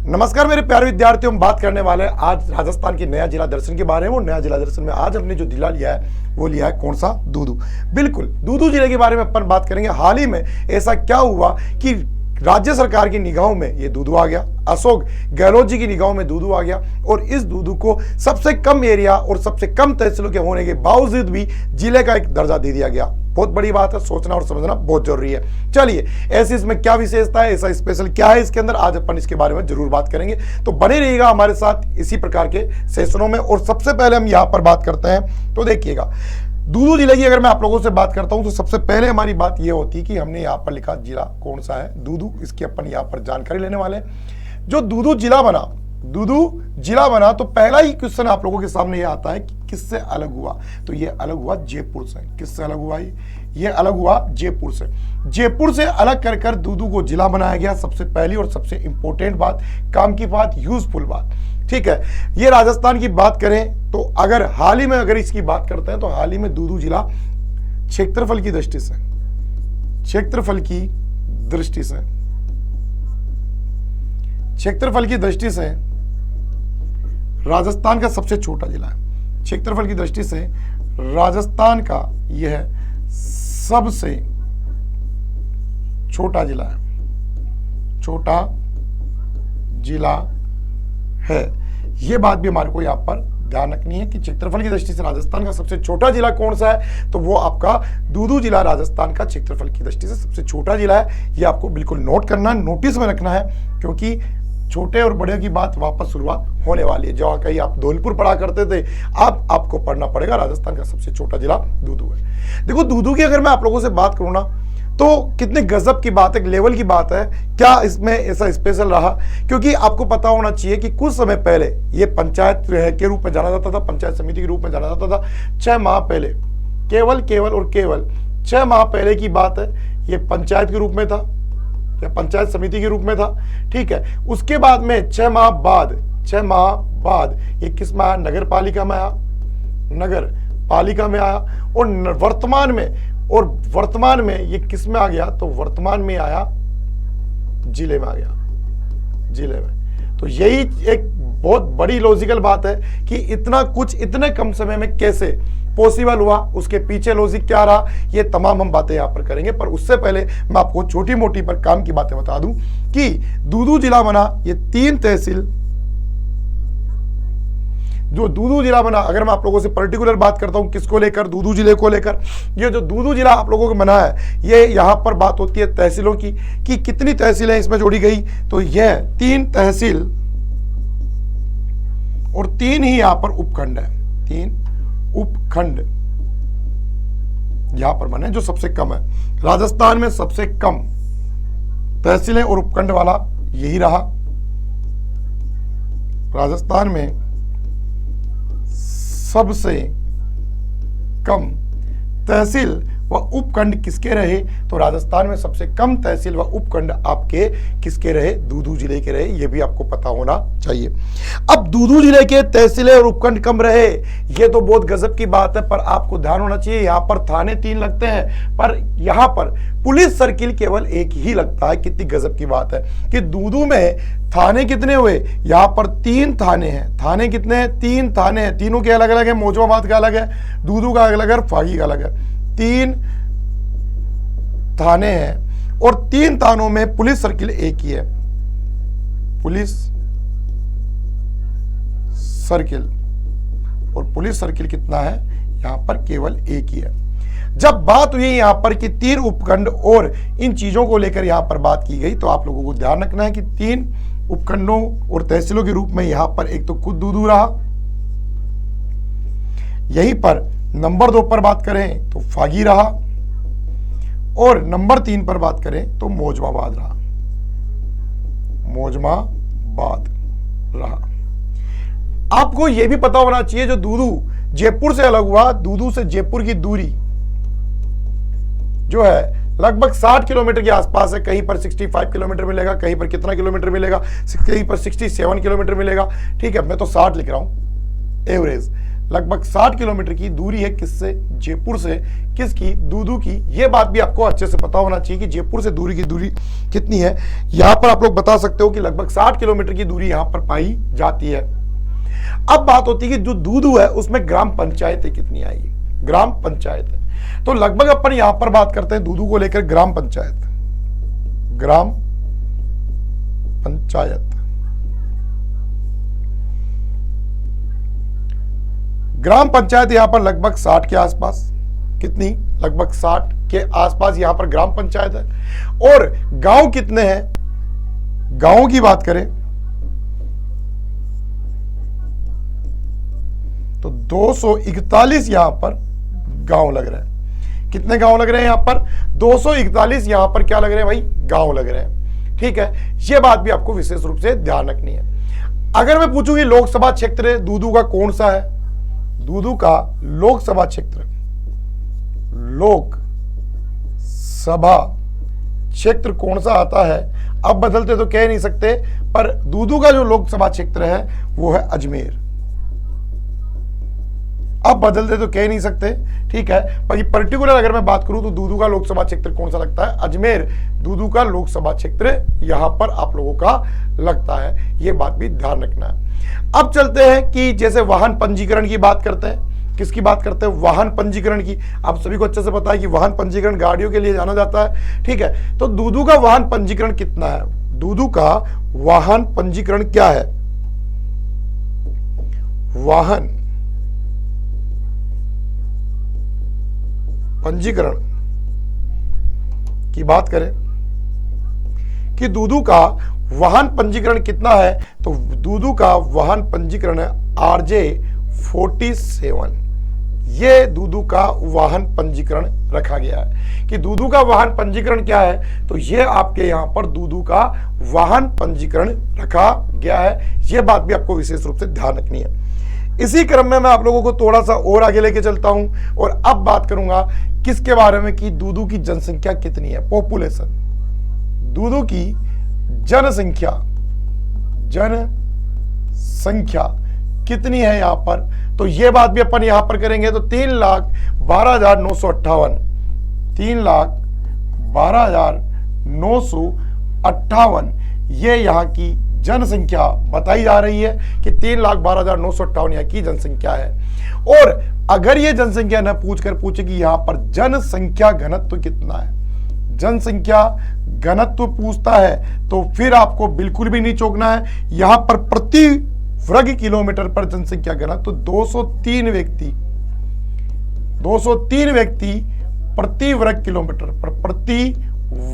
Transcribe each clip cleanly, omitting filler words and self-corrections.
नमस्कार मेरे प्यारे विद्यार्थियों, हम बात करने वाले हैं आज राजस्थान के नया जिला दर्शन के बारे में। और नया जिला दर्शन में आज हमने जो जिला लिया है वो लिया है कौन सा? दूदू। बिल्कुल, दूदू जिले के बारे में अपन बात करेंगे। हाल ही में ऐसा क्या हुआ कि राज्य सरकार की निगाहों में ये दूदू आ गया, अशोक गहलोत जी की निगाहों में दूदू आ गया। और इस दूदू को सबसे कम एरिया और सबसे कम तहसीलों के होने के बावजूद भी जिले का एक दर्जा दे दिया गया। बहुत बड़ी बात है, सोचना और समझना बहुत जरूरी है। चलिए, ऐसी इसमें क्या विशेषता है, ऐसा स्पेशल क्या है इसके अंदर, आज अपन इसके बारे में जरूर बात करेंगे। तो बने रहिएगा हमारे साथ इसी प्रकार के सेशनों में। और सबसे पहले हम यहाँ पर बात करते हैं, तो देखिएगा दूदू जिले की अगर मैं आप लोगों से बात करता हूं तो सबसे पहले हमारी बात यह होती है कि हमने यहाँ पर लिखा जिला कौन सा है, दूदू। इसकी अपन यहाँ पर जानकारी लेने वाले हैं। जो दूदू जिला बना तो पहला ही क्वेश्चन आप लोगों के सामने ये आता है कि किससे अलग हुआ। तो ये अलग हुआ जयपुर से। किससे अलग हुआ? ये अलग हुआ जयपुर से। जयपुर से अलग कर कर दूदू को जिला बनाया गया। सबसे पहली और सबसे इंपॉर्टेंट बात, काम की बात, यूजफुल बात। ठीक है, ये राजस्थान की बात करें तो अगर हाल ही में अगर इसकी बात करते हैं तो हाल ही में दूदू जिला क्षेत्रफल की दृष्टि से राजस्थान का सबसे छोटा जिला है। क्षेत्रफल की दृष्टि से राजस्थान का यह सबसे छोटा जिला है। यह बात भी हमारे को यहां पर ध्यान रखनी है कि क्षेत्रफल की दृष्टि से राजस्थान का सबसे छोटा जिला कौन सा है, तो वो आपका दूदू जिला राजस्थान का क्षेत्रफल की दृष्टि से सबसे छोटा जिला है। ये आपको बिल्कुल नोट करना है, नोटिस में रखना है, क्योंकि छोटे और बड़े की बात वापस शुरुआत होने वाली है। जहाँ कहीं आप धौलपुर पढ़ा करते थे, अब आपको पढ़ना पड़ेगा राजस्थान का सबसे छोटा जिला दूदू है। देखो, दूदू की अगर मैं आप लोगों से बात करूँ ना तो कितने गजब की बात है, लेवल की बात है। क्या इसमें ऐसा स्पेशल रहा? क्योंकि आपको पता होना चाहिए कि कुछ समय पहले ये पंचायत के रूप में जाना जाता था, पंचायत समिति के रूप में जाना जाता था। 6 माह पहले, केवल 6 माह पहले की बात है, ये पंचायत के रूप में था या पंचायत समिति के रूप में था। ठीक है, उसके बाद में 6 माह बाद ये किस में आया? नगर पालिका में आया। और वर्तमान में ये किस में आ गया? तो वर्तमान में आया, जिले में आ गया। तो यही एक बहुत बड़ी लॉजिकल बात है कि इतना कुछ इतने कम समय में कैसे पॉसिबल हुआ, उसके पीछे लॉजिक क्या रहा, ये तमाम हम बातें यहां पर करेंगे। पर उससे पहले मैं आपको छोटी मोटी पर काम की बातें बता दूं कि दूदू जिला बना, ये 3 तहसील जो दूदू जिला बना, अगर मैं आप लोगों से पर्टिकुलर बात करता हूं किसको लेकर, दूदू जिले को लेकर, ये जो दूदू जिला आप लोगों को बना है, ये यहां पर बात होती है तहसीलों की कि कितनी तहसीलें इसमें जोड़ी गई। तो यह 3 तहसील और 3 ही यहां पर उपखंड है। 3 उपखंड यहां पर बने, जो सबसे कम है। राजस्थान में सबसे कम तहसीलें और उपखंड वाला यही रहा। राजस्थान में सबसे कम तहसील व उपखंड किसके रहे? तो राजस्थान में सबसे कम तहसील व उपखंड आपके किसके रहे? दूदू जिले के रहे। यह भी आपको पता होना चाहिए। अब दूदू जिले के तहसीलें और उपखंड कम रहे, यह तो बहुत गजब की बात है। पर आपको ध्यान होना चाहिए, यहां पर थाने 3 लगते हैं, पर यहां पर पुलिस सर्किल केवल 1 ही लगता है। कितनी गजब की बात है कि दूदू में थाने कितने हुए? यहां पर 3 थाने हैं। थाने कितने हैं? 3 थाने हैं। तीनों के अलग अलग है। मौजवाबाद का अलग है, दूदू का अलग है, फागी का अलग है। 3 थाने हैं और 3 थानों में पुलिस सर्किल 1 ही है। पुलिस सर्किल कितना है? यहां पर केवल 1 ही है। जब बात हुई यहां पर कि 3 उपखंड और इन चीजों को लेकर यहां पर बात की गई, तो आप लोगों को ध्यान रखना है कि 3 उपखंडों और तहसीलों के रूप में यहां पर एक तो खुद दूदू रहा, यहीं पर नंबर 2 पर बात करें तो फागी रहा, और नंबर 3 पर बात करें तो मौजमाबाद रहा। आपको यह भी पता होना चाहिए, जो दूदू जयपुर से अलग हुआ, दूदू से जयपुर की दूरी जो है लगभग 60 किलोमीटर के आसपास है। कहीं पर 65 किलोमीटर मिलेगा, कहीं पर कितना किलोमीटर मिलेगा, कहीं पर 67 किलोमीटर मिलेगा। ठीक है, मैं तो 60 लिख रहा हूं एवरेज। लगभग 60 किलोमीटर की दूरी है किससे, जयपुर से, किसकी, दूदू की। ये बात भी आपको अच्छे से पता होना चाहिए कि जयपुर से दूरी की दूरी कितनी है। यहां पर आप लोग बता सकते हो कि लगभग 60 किलोमीटर की दूरी यहां पर पाई जाती है। अब बात होती है कि जो दूदू है उसमें ग्राम पंचायतें कितनी आएगी, ग्राम पंचायत, तो लगभग अपन यहां पर बात करते हैं दूदू को लेकर ग्राम पंचायत, ग्राम पंचायत। ग्राम पंचायत यहां पर लगभग 60 के आसपास, कितनी, लगभग 60 के आसपास यहां पर ग्राम पंचायत है। और गांव कितने हैं, गांवों की बात करें तो 241 यहां पर गांव लग रहे हैं। कितने गांव लग रहे हैं यहां पर, 241 यहां पर क्या लग रहे हैं भाई, गांव लग रहे हैं। ठीक है, यह बात भी आपको विशेष रूप से ध्यान रखनी है। अगर मैं पूछूंगी लोकसभा क्षेत्र दूदू का कौन सा है, दूदू का लोकसभा क्षेत्र, लोक सभा क्षेत्र कौन सा आता है, अब बदलते तो कह नहीं सकते, पर दूदू का जो लोकसभा क्षेत्र है वो है अजमेर। अब बदलते तो कह नहीं सकते, ठीक है, पर पर्टिकुलर अगर मैं बात करूं तो दूदू का लोकसभा क्षेत्र कौन सा लगता है, अजमेर दूदू का लोकसभा क्षेत्र यहां पर आप लोगों का लगता है। यह बात भी ध्यान रखना है। अब चलते हैं कि जैसे वाहन पंजीकरण की बात करते हैं, किसकी बात करते हैं, वाहन पंजीकरण की। आप सभी को अच्छे से पता है कि वाहन पंजीकरण गाड़ियों के लिए जाना जाता है। ठीक है, तो दूदू का वाहन पंजीकरण कितना है, दूदू का वाहन पंजीकरण क्या है, वाहन पंजीकरण की बात करें कि दूदू का वाहन पंजीकरण कितना है, तो दूदू का वाहन पंजीकरण है RJ47। ये दूदू का वाहन पंजीकरण रखा गया है। कि दूदू का वाहन पंजीकरण क्या है, तो ये आपके यहां पर दूदू का वाहन पंजीकरण रखा गया है। ये बात भी आपको विशेष रूप से ध्यान रखनी है। इसी क्रम में मैं आप लोगों को थोड़ा सा और आगे लेके चलता हूं और अब बात करूंगा किसके बारे में कि दूदू की जनसंख्या कितनी है, पॉपुलेशन, दूदू की जनसंख्या, जनसंख्या कितनी है यहां पर, तो यह बात भी अपन यहां पर करेंगे। तो 3,12,958, 3,12,958 ये यहां की जनसंख्या बताई जा रही है कि 3,12,958 यहाँ की जनसंख्या है। और अगर ये जनसंख्या न पूछे कि यहां पर जनसंख्या घनत्व कितना है, जनसंख्या घनत्व पूछता है तो फिर आपको बिल्कुल भी नहीं चौंकना है। यहां पर प्रति वर्ग किलोमीटर पर जनसंख्या घनत्व तो 203 व्यक्ति प्रति वर्ग किलोमीटर पर, प्रति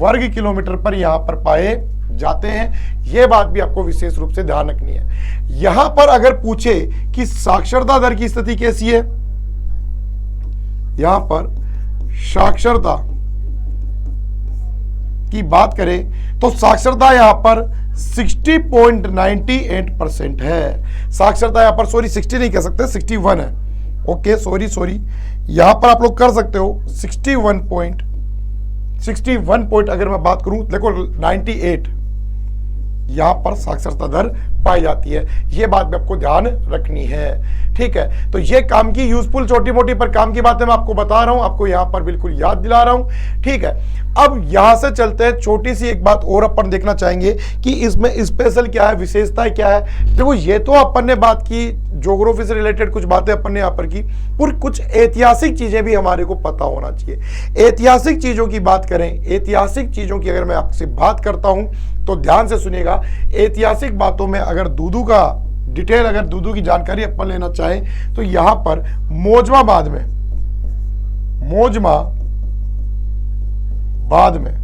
वर्ग किलोमीटर पर यहां पर पाए जाते हैं। यह बात भी आपको विशेष रूप से ध्यान रखनी है। यहां पर अगर पूछे कि साक्षरता दर की स्थिति कैसी है, यहां पर साक्षरता की बात करें तो साक्षरता यहां पर 60.98% है। साक्षरता यहां पर 60 नहीं कह सकते, 61 है। ओके, सॉरी, यहां पर आप लोग कर सकते हो 61 पॉइंट अगर मैं बात करूं, देखो 98 यहां पर साक्षरता दर पाई जाती है। यह बात भी आपको ध्यान रखनी है। ठीक है, तो ये काम की यूजफुल छोटी मोटी पर काम की बातें मैं आपको बता रहा हूं, आपको यहां पर बिल्कुल याद दिला रहा हूं। ठीक है, अब यहां से चलते हैं, छोटी सी एक बात और अपन देखना चाहेंगे कि इसमें स्पेशल क्या है, विशेषताएं क्या है। देखो, ये तो अपन ने बात की, ज्योग्राफी से रिलेटेड कुछ बातें अपन ने यहां पर की, पर कुछ ऐतिहासिक चीजें भी हमारे को पता होना चाहिए। ऐतिहासिक चीजों की बात करें, ऐतिहासिक चीजों की अगर मैं आपसे बात करता हूं तो ध्यान से सुनिएगा। ऐतिहासिक बातों में अगर दूदू का डिटेल, अगर दूदू की जानकारी अपन लेना चाहें तो यहां पर मोजमाबाद में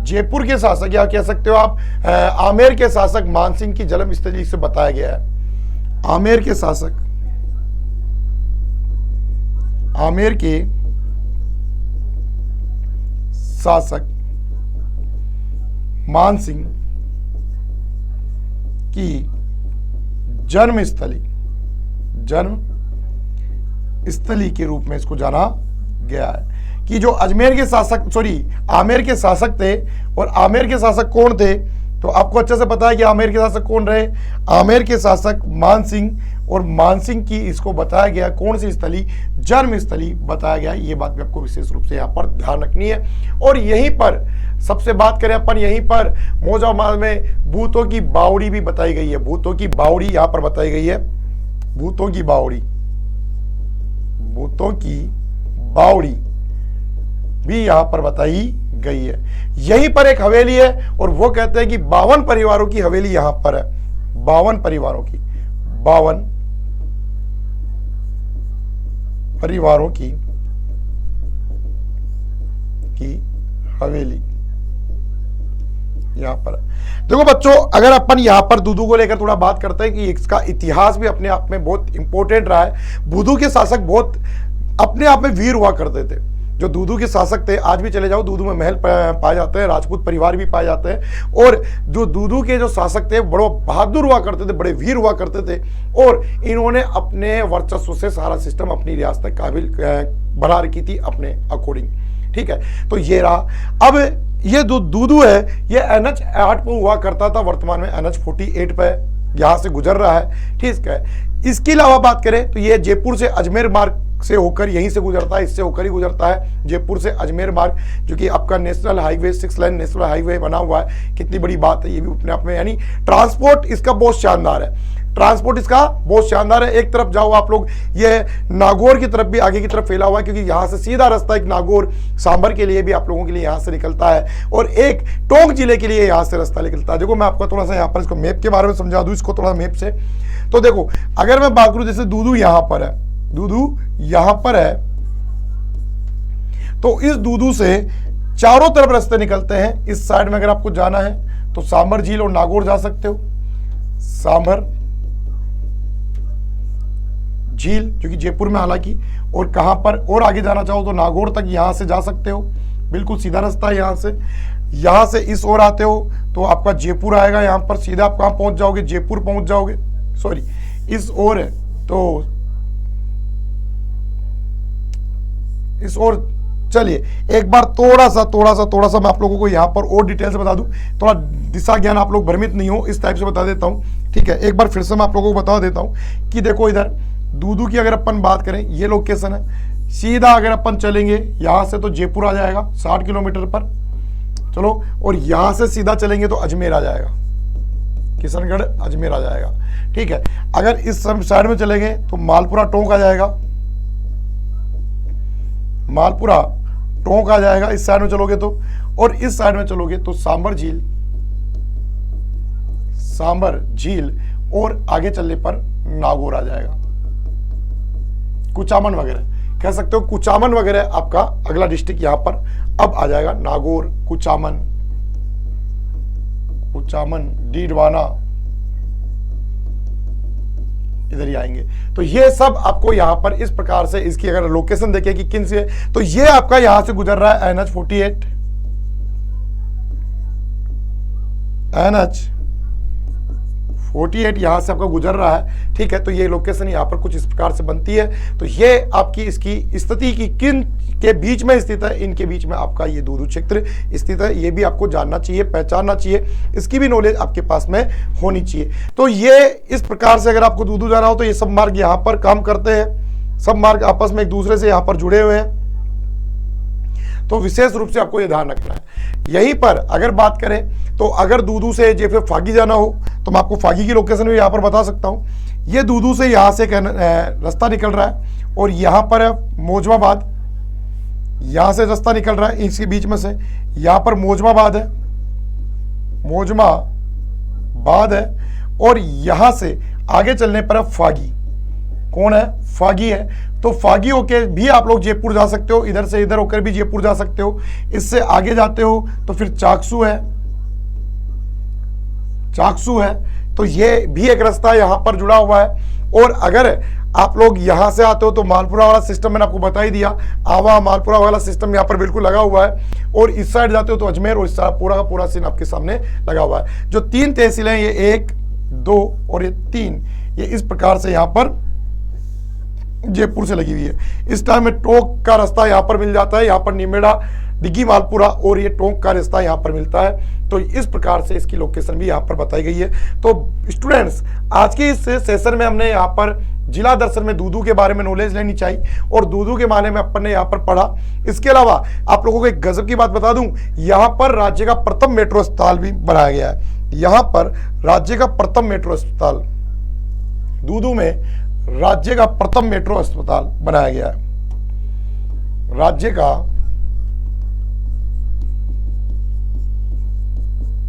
जयपुर के शासक, या कह सकते हो आप आमेर के शासक मानसिंह की जन्म स्थली से बताया गया है। आमेर के शासक मानसिंह की जन्म स्थली के रूप में इसको जाना गया है। कि जो आमेर के शासक थे, और आमेर के शासक कौन थे, तो आपको अच्छे से पता है कि आमेर के शासक कौन रहे। आमेर के शासक मान सिंह, और मान सिंह की इसको बताया गया कौन सी स्थली, जन्म स्थली बताया गया। ये बात भी आपको विशेष रूप से यहाँ पर ध्यान रखनी है। और यहीं पर सबसे बात करें अपन, यहीं पर मौजामाल में भूतों की बावड़ी भी बताई गई है। भूतों की बावड़ी यहाँ पर बताई गई है। भूतों की बावड़ी, भूतों की बावड़ी भी यहां पर बताई गई है। यहीं पर एक हवेली है और वो कहते हैं कि 52 परिवारों की हवेली यहां पर है। 52 परिवारों की, 52 परिवारों की हवेली यहां पर। देखो बच्चों, अगर अपन यहां पर दूदू को लेकर थोड़ा बात करते हैं कि इसका इतिहास भी अपने आप में बहुत इंपॉर्टेंट रहा है। दूदू के शासक बहुत अपने आप में वीर हुआ करते थे। जो दूदू के शासक थे, आज भी चले जाओ दूदू में महल पाए जाते हैं, राजपूत परिवार भी पाए जाते हैं। और जो दूदू के जो शासक थे बड़े बहादुर हुआ करते थे, बड़े वीर हुआ करते थे। और इन्होंने अपने वर्चस्व से सारा सिस्टम अपनी रियासत काबिल बना रखी थी अपने अकॉर्डिंग। ठीक है, तो ये रहा। अब ये जो दूदू है ये NH 8 पर हुआ करता था, वर्तमान में NH 48 पे यहां से गुजर रहा है। ठीक है, इसके अलावा बात करें तो ये जयपुर से अजमेर मार्ग से होकर यहीं से गुजरता है, इससे होकर ही गुजरता है जयपुर से अजमेर मार्ग, जो कि आपका national highway 6 lane national highway बना हुआ है। कितनी बड़ी बात है ये भी अपने आप में, यानी ट्रांसपोर्ट इसका बहुत शानदार है। ट्रांसपोर्ट इसका बहुत शानदार है। एक तरफ जाओ आप लोग, ये नागौर की तरफ भी आगे की तरफ फैला हुआ है, क्योंकि यहाँ से सीधा रास्ता एक नागौर सांबर के लिए भी आप लोगों के लिए यहाँ से निकलता है, और एक टोंक जिले के लिए यहाँ से रास्ता निकलता है। देखो मैं आपको थोड़ा सा यहाँ पर इसको मैप के बारे में समझा दूँ, इसको थोड़ा मैप से। तो देखो अगर मैं बात करूँ, जैसे दूदू यहाँ पर है, दूदू यहाँ पर है, तो इस दूदू से चारों तरफ रास्ते निकलते हैं। इस साइड में अगर आपको जाना है तो सांबर झील और नागौर जा सकते हो। सांबर झील जो कि जयपुर में हालांकि, और कहां पर और आगे जाना चाहो तो नागौर तक यहां से जा सकते हो। बिल्कुल सीधा रास्ता है यहां से इस ओर आते हो तो आपका जयपुर आएगा। यहां पर सीधा आप कहां पहुंच जाओगे, जयपुर पहुंच जाओगे। सॉरी, इस ओर है तो इस ओर चलिए एक बार थोड़ा सा मैं आप लोगों को यहाँ पर और डिटेल से बता दूं, थोड़ा दिशा ज्ञान आप लोग भ्रमित नहीं हो, इस टाइप से बता देता हूँ। ठीक है, एक बार फिर से मैं आप लोगों को बता देता हूँ कि देखो इधर दूदू की अगर अपन बात करें, ये लोकेशन है। सीधा अगर अपन चलेंगे यहाँ से तो जयपुर आ जाएगा 60 किलोमीटर पर, चलो, और यहाँ से सीधा चलेंगे तो अजमेर आ जाएगा, किशनगढ़ अजमेर आ जाएगा। ठीक है, अगर इस साइड में चलेंगे तो मालपुरा टोंक आ जाएगा, मालपुरा टोंक आ जाएगा इस साइड में चलोगे तो, और इस साइड में चलोगे तो सांबर झील और आगे चलने पर नागौर आ जाएगा। कुचामन वगैरह कह सकते हो, कुचामन वगैरह आपका अगला डिस्ट्रिक्ट यहां पर अब आ जाएगा। नागौर, कुचामन, डीडवाना इधर ही आएंगे। तो ये सब आपको यहां पर इस प्रकार से इसकी अगर लोकेशन देखें कि किन से, तो ये आपका यहां से गुजर रहा है NH 48 यहां से आपका गुजर रहा है। ठीक है, तो ये लोकेशन यहां पर कुछ इस प्रकार से बनती है। तो ये आपकी इसकी स्थिति की किन के बीच में स्थित है, इनके बीच में आपका ये दूदू क्षेत्र स्थित है। ये भी आपको जानना चाहिए, पहचानना चाहिए, इसकी भी नॉलेज आपके पास में होनी चाहिए। तो ये इस प्रकार से अगर आपको दूदू जाना हो तो ये सब मार्ग यहाँ पर काम करते हैं, सब मार्ग आपस में एक दूसरे से यहाँ पर जुड़े हुए हैं। तो विशेष रूप से आपको ये ध्यान रखना है। यहीं पर अगर बात करें तो अगर दूदू से जे फिर फागी जाना हो तो मैं आपको फागी की लोकेशन भी यहाँ पर बता सकता हूँ। ये दूदू से यहाँ से रास्ता निकल रहा है और यहाँ पर है मौजमाबाद, यहाँ से रास्ता निकल रहा है इसके बीच में से, यहाँ पर मौजमाबाद है और यहाँ से आगे चलने पर फागी, कौन है, फागी है। तो फागी होके भी आप लोग जयपुर जा सकते हो, इधर से इधर होकर भी जयपुर जा सकते हो। इससे आगे जाते हो तो फिर चाकसू है, तो ये भी एक रास्ता यहाँ पर जुड़ा हुआ है। और अगर आप लोग यहाँ से आते हो तो मालपुरा वाला सिस्टम मैंने आपको बता ही दिया, आवा मालपुरा वाला सिस्टम यहाँ पर बिल्कुल लगा हुआ है। और इस साइड जाते हो तो अजमेर, और इस साइड पूरा का पूरा सीन आपके सामने लगा हुआ है। जो 3 तहसीलें हैं, ये 1, 2 और ये 3, ये इस प्रकार से यहाँ पर जयपुर से लगी हुई है। इस टाइम में टोंक का रास्ता यहाँ पर मिल जाता है, यहाँ पर निमेड़ा दिग्गी मालपुरा और ये टोंक का रास्ता यहाँ पर मिलता है। तो इस प्रकार से इसकी लोकेशन भी यहाँ पर बताई गई है। तो स्टूडेंट्स, आज के इस सेशन में हमने यहाँ पर जिला दर्शन में दूदू के बारे में नॉलेज लेनी चाहिए और दूदू के बारे में अपन ने यहाँ पर पढ़ा। इसके अलावा आप लोगों को एक गजब की बात बता दूं, यहाँ पर राज्य का प्रथम मेट्रो अस्पताल भी बनाया गया है। यहाँ पर राज्य का प्रथम मेट्रो अस्पताल दूदू में राज्य का प्रथम मेट्रो अस्पताल बनाया गया है। राज्य का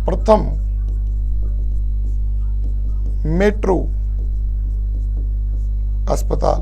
प्रथम मेट्रो अस्पताल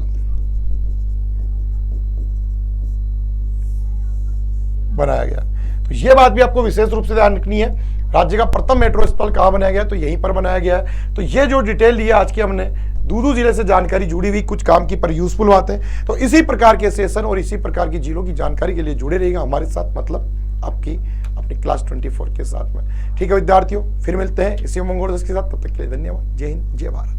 बनाया गया। तो यह बात भी आपको विशेष रूप से ध्यान रखनी है, राज्य का प्रथम मेट्रो अस्पताल कहां बनाया गया, तो यहीं पर बनाया गया है। तो ये जो डिटेल ली है आज की हमने, दूदू जिले से जानकारी जुड़ी हुई कुछ काम की पर यूजफुल बातें। तो इसी प्रकार के सेशन और इसी प्रकार की जिलों की जानकारी के लिए जुड़े रहिएगा हमारे साथ, मतलब आपकी अपनी क्लास 24 के साथ में। ठीक है विद्यार्थियों, फिर मिलते हैं इसी मंगोर के साथ। तब तक के लिए धन्यवाद। जय हिंद, जय भारत।